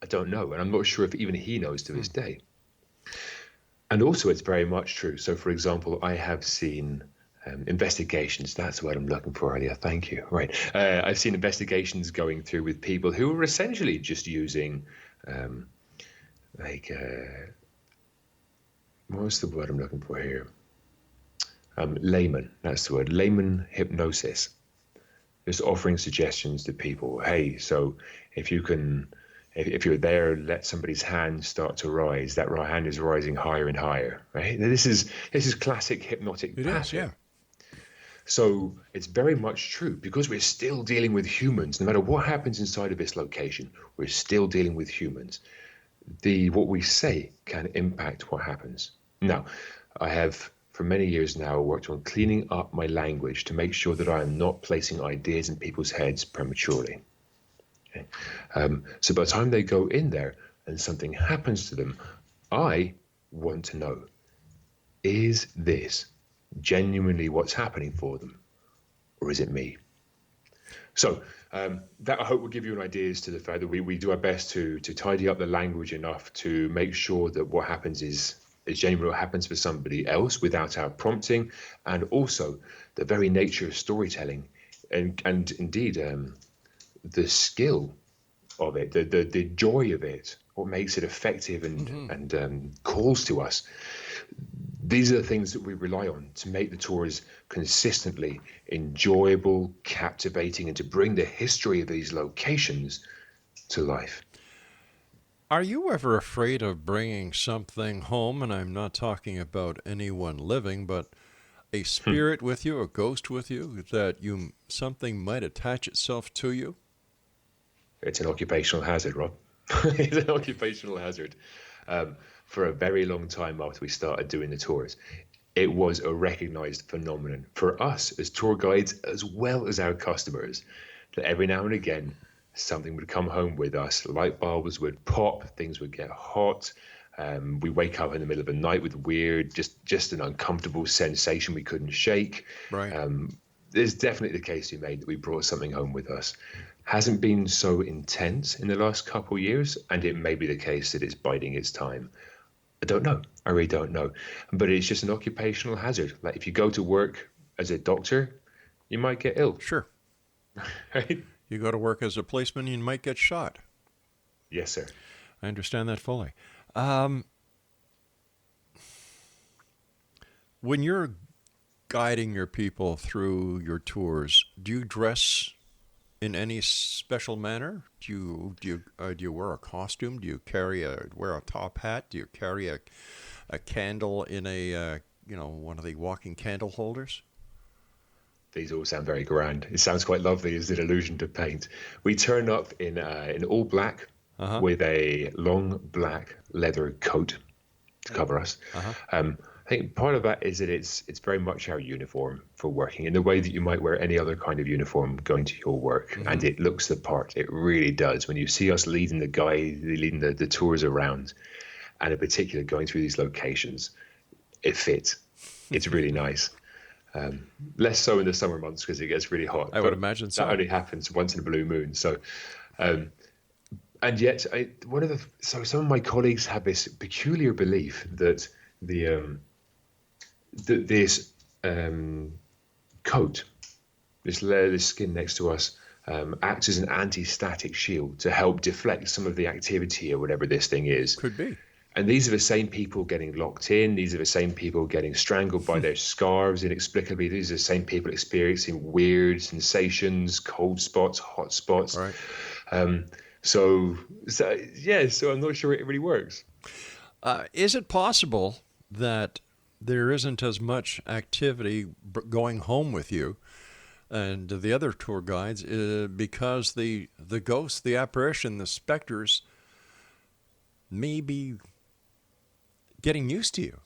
I don't know. And I'm not sure if even he knows to this day. And also, it's very much true. So, for example, I have seen investigations. That's what I'm looking for earlier. Thank you. Right. I've seen investigations going through with people who are essentially just using, what's the word I'm looking for here? Layman. That's the word. Layman hypnosis. Just offering suggestions to people. Hey, so if you can, if you're there, let somebody's hand start to rise. That right hand is rising higher and higher. Right. This is classic hypnotic pattern. Is, yeah. So it's very much true, because we're still dealing with humans. No matter what happens inside of this location, we're still dealing with humans. What we say can impact what happens. Now, I have for many years now worked on cleaning up my language to make sure that I am not placing ideas in people's heads prematurely. Okay? So by the time they go in there and something happens to them, I want to know, is this genuinely what's happening for them, or is it me? So that I hope will give you an idea as to the fact that we do our best to tidy up the language enough to make sure that what happens is genuinely what happens for somebody else without our prompting, and also the very nature of storytelling and indeed the skill of it, the joy of it, what makes it effective and calls to us. These are the things that we rely on to make the tours consistently enjoyable, captivating, and to bring the history of these locations to life. Are you ever afraid of bringing something home? And I'm not talking about anyone living, but a spirit with you, a ghost with you, that something might attach itself to you? It's an occupational hazard, Rob. It's an occupational hazard. For a very long time after we started doing the tours, it was a recognized phenomenon for us as tour guides as well as our customers, that every now and again something would come home with us, light bulbs would pop, things would get hot, we wake up in the middle of the night with weird, just an uncomfortable sensation we couldn't shake. Right. There's definitely the case to be made that we brought something home with us. Hasn't been so intense in the last couple of years, and it may be the case that it's biding its time. I don't know. I really don't know. But it's just an occupational hazard. Like if you go to work as a doctor, you might get ill. Sure. Right? You go to work as a policeman, you might get shot. Yes, sir. I understand that fully. When you're guiding your people through your tours, do you dress in any special manner? Do you wear a costume? Do you wear a top hat? Do you carry a candle in a one of the walking candle holders? These all sound very grand. It sounds quite lovely as an illusion to paint. We turn up in all black with a long black leather coat to cover us. I think part of that is that it's very much our uniform for working in the way that you might wear any other kind of uniform going to your work. And it looks the part. It really does. When you see us leading the tours around, and in particular going through these locations, it fits. It's really nice. Less so in the summer months because it gets really hot. I would imagine so. That only happens once in a blue moon. So, and yet, some of my colleagues have this peculiar belief that this coat, this layer, this skin next to us, acts as an anti-static shield to help deflect some of the activity or whatever this thing is. Could be. And these are the same people getting locked in. These are the same people getting strangled by their scarves inexplicably. These are the same people experiencing weird sensations, cold spots, hot spots. Right. So I'm not sure it really works. Is it possible that there isn't as much activity going home with you and the other tour guides because the ghosts, the apparition, the specters may be getting used to you?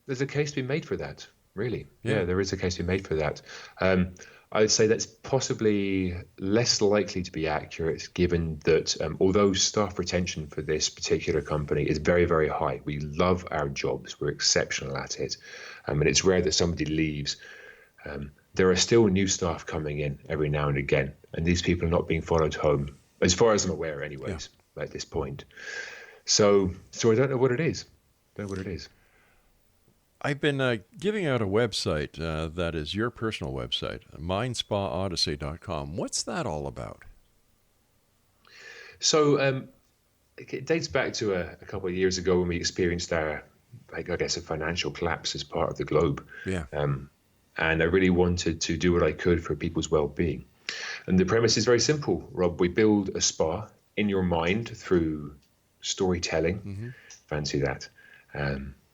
There's a case to be made for that, really. Yeah. Yeah, there is a case to be made for that. I would say that's possibly less likely to be accurate, given that although staff retention for this particular company is very, very high, we love our jobs, we're exceptional at it, and it's rare that somebody leaves. There are still new staff coming in every now and again, and these people are not being followed home, as far as I'm aware anyways, at this point. So I don't know what it is. I've been giving out a website that is your personal website, mindspaodyssey.com. What's that all about? So it dates back to a couple of years ago when we experienced a financial collapse as part of the globe. Yeah. And I really wanted to do what I could for people's well-being. And the premise is very simple, Rob. We build a spa in your mind through storytelling. Fancy that.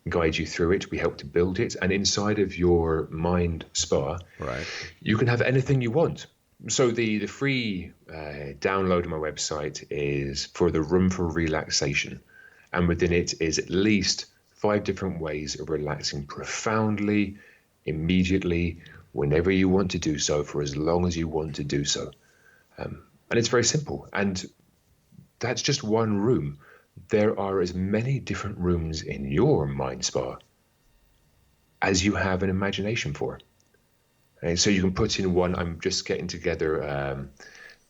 Guide you through it. We help to build it. And inside of your mind spa, right, you can have anything you want. So the free download on my website is for the room for relaxation. And within it is at least 5 different ways of relaxing profoundly, immediately, whenever you want to do so, for as long as you want to do so. And it's very simple. And that's just one room. There are as many different rooms in your mind spa as you have an imagination for. And so you can put in one. I'm just getting together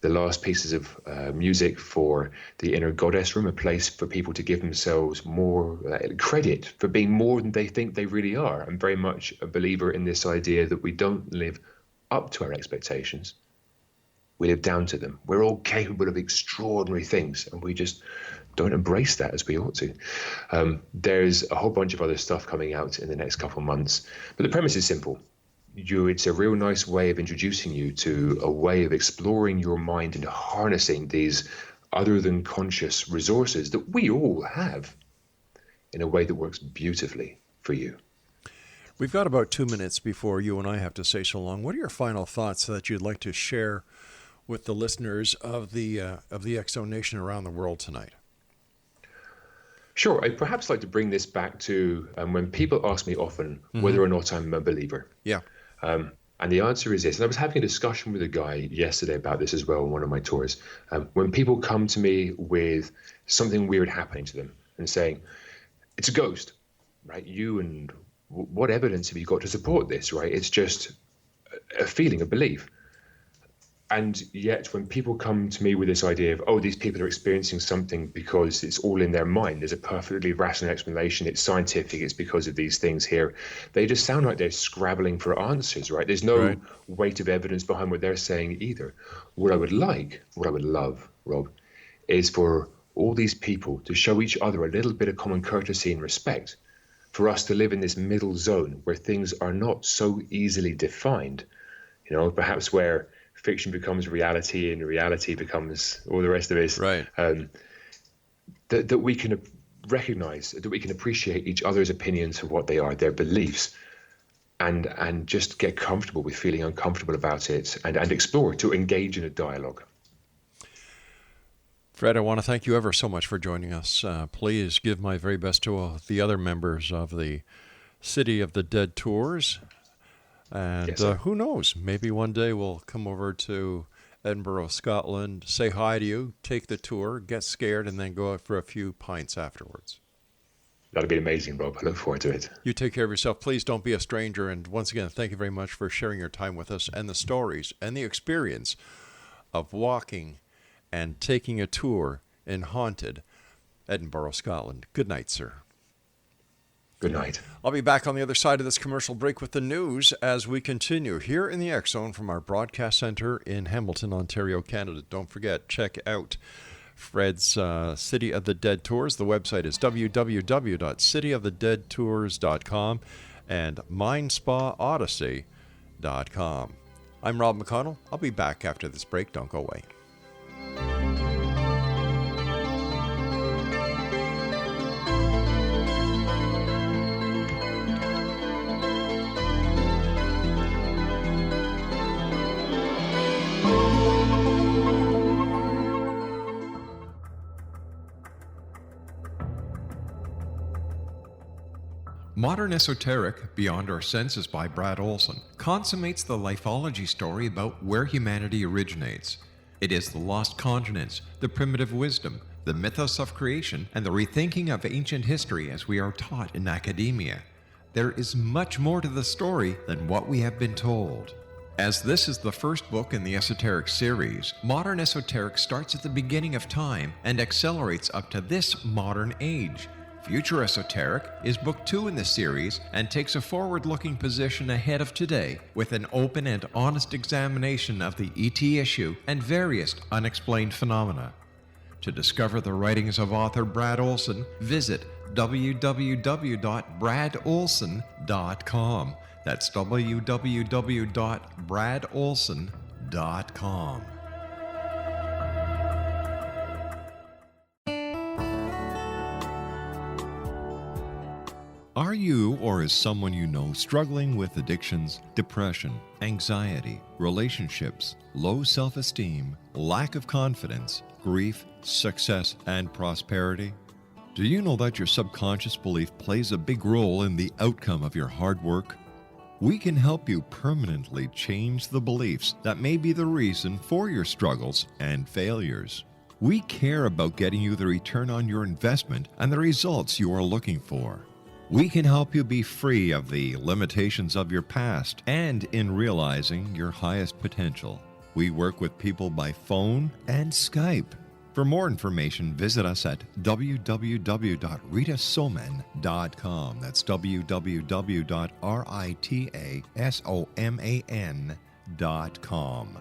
the last pieces of music for the inner goddess room, a place for people to give themselves more credit for being more than they think they really are. I'm very much a believer in this idea that we don't live up to our expectations. We live down to them. We're all capable of extraordinary things, and we just don't embrace that as we ought to. There's a whole bunch of other stuff coming out in the next couple of months, but the premise is simple. It's a real nice way of introducing you to a way of exploring your mind and harnessing these other than conscious resources that we all have in a way that works beautifully for you. We've got about 2 minutes before you and I have to say so long. What are your final thoughts that you'd like to share with the listeners of the X-Zone Nation around the world tonight? Sure. I'd perhaps like to bring this back to when people ask me often whether or not I'm a believer. Yeah. And the answer is yes. And I was having a discussion with a guy yesterday about this as well on one of my tours. When people come to me with something weird happening to them and saying, it's a ghost, right? What evidence have you got to support this, right? It's just a feeling, a belief. And yet when people come to me with this idea of, oh, these people are experiencing something because it's all in their mind, there's a perfectly rational explanation, it's scientific, it's because of these things here, they just sound like they're scrabbling for answers, right? There's no weight of evidence behind what they're saying either. What I would love, Rob, is for all these people to show each other a little bit of common courtesy and respect, for us to live in this middle zone where things are not so easily defined. perhaps where fiction becomes reality and reality becomes all the rest of it. Right. That we can recognize, that we can appreciate each other's opinions for what they are, their beliefs, and just get comfortable with feeling uncomfortable about it, and explore, to engage in a dialogue. Fred, I want to thank you ever so much for joining us. Please give my very best to the other members of the City of the Dead tours. And Yes, who knows, maybe one day we'll come over to Edinburgh, Scotland, say hi to you, take the tour, get scared, and then go out for a few pints afterwards. That'll be amazing, Rob. I look forward to it. You take care of yourself. Please don't be a stranger. And once again, thank you very much for sharing your time with us and the stories and the experience of walking and taking a tour in haunted Edinburgh, Scotland. Good night, sir. Good night. I'll be back on the other side of this commercial break with the news as we continue here in the X Zone from our broadcast center in Hamilton, Ontario, Canada. Don't forget, check out Fred's City of the Dead tours. The website is www.cityofthedeadtours.com and mindspaodyssey.com. I'm Rob McConnell. I'll be back after this break. Don't go away. Modern Esoteric, Beyond Our Senses by Brad Olson, consummates the lifology story about where humanity originates. It is the lost continents, the primitive wisdom, the mythos of creation, and the rethinking of ancient history as we are taught in academia. There is much more to the story than what we have been told. As this is the first book in the Esoteric series, Modern Esoteric starts at the beginning of time and accelerates up to this modern age. Future Esoteric is book 2 in the series and takes a forward-looking position ahead of today with an open and honest examination of the ET issue and various unexplained phenomena. To discover the writings of author Brad Olson, visit www.bradolson.com. That's www.bradolson.com. Are you or is someone you know struggling with addictions, depression, anxiety, relationships, low self-esteem, lack of confidence, grief, success, and prosperity? Do you know that your subconscious belief plays a big role in the outcome of your hard work? We can help you permanently change the beliefs that may be the reason for your struggles and failures. We care about getting you the return on your investment and the results you are looking for. We can help you be free of the limitations of your past and in realizing your highest potential. We work with people by phone and Skype. For more information, visit us at www.ritasoman.com. That's www.ritasoman.com.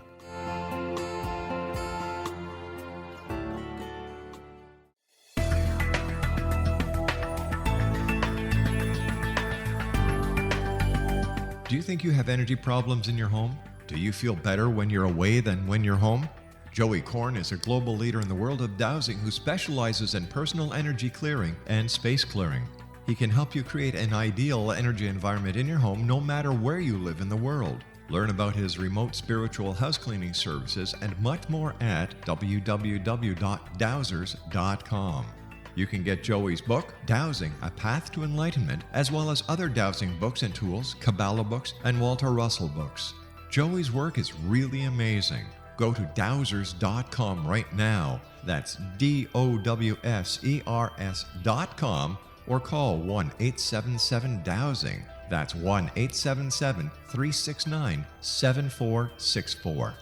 Do you think you have energy problems in your home? Do you feel better when you're away than when you're home? Joey Korn is a global leader in the world of dowsing who specializes in personal energy clearing and space clearing. He can help you create an ideal energy environment in your home no matter where you live in the world. Learn about his remote spiritual house cleaning services and much more at www.dowsers.com. You can get Joey's book, Dowsing, A Path to Enlightenment, as well as other dowsing books and tools, Kabbalah books, and Walter Russell books. Joey's work is really amazing. Go to dowsers.com right now. That's DOWSERS.com or call 1-877-DOWSING. That's 1-877-369-7464.